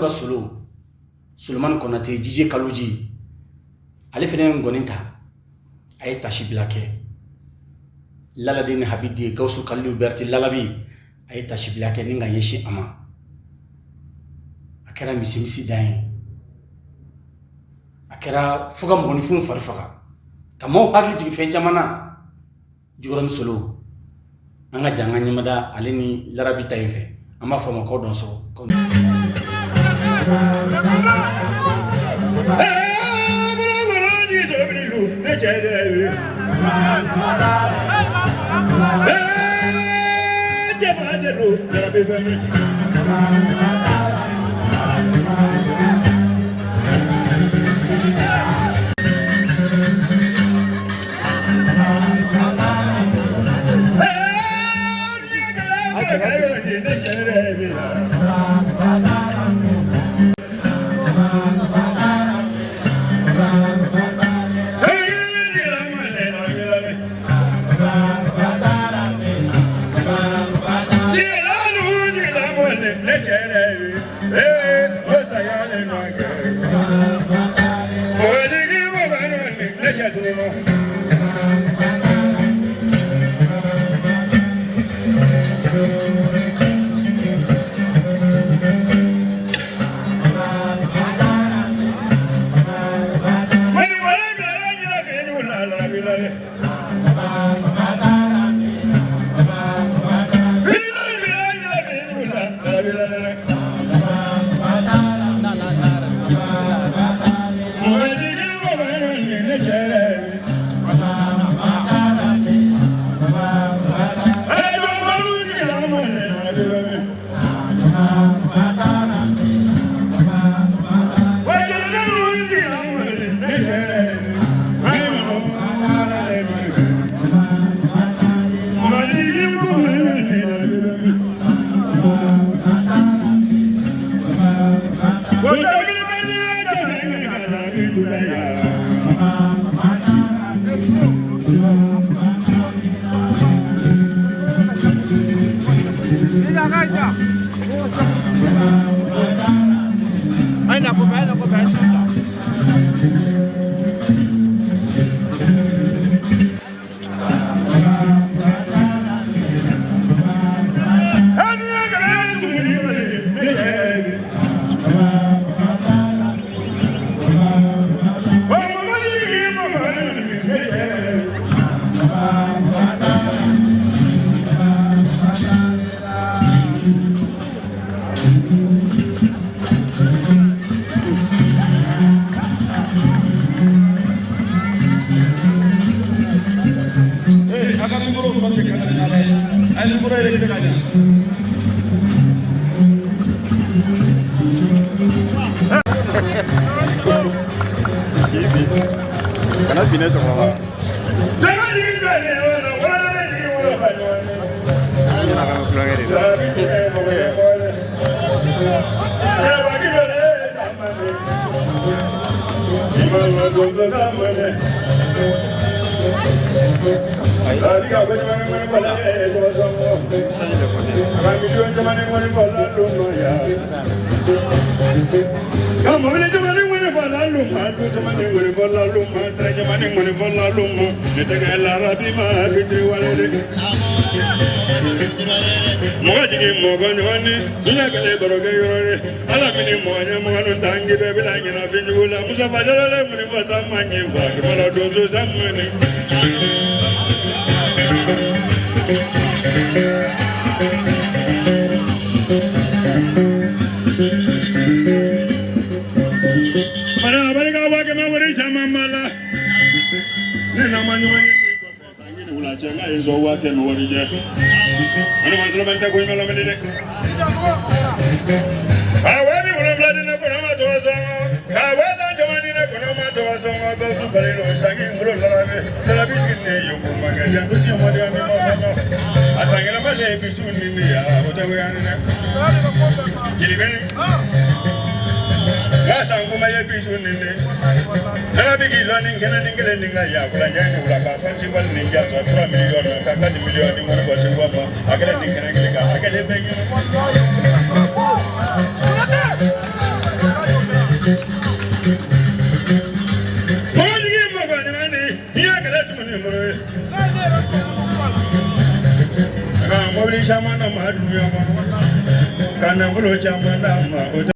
ka solo Suleiman Konate Jije Kaluji ale fene ngoninta ay tashi blake laladin habidi gausu kallu berti lalabi ay tashi blake ninga yeshi ama akera misimisi dain akera fuga mboni fun farfaga kamo hagli jigi fen jamana jugoran solo anga janga nyimada alini larabi tayfe ama fama ko don so ko mobili caman na maa dunuya ma ka nafolo caman d'a ma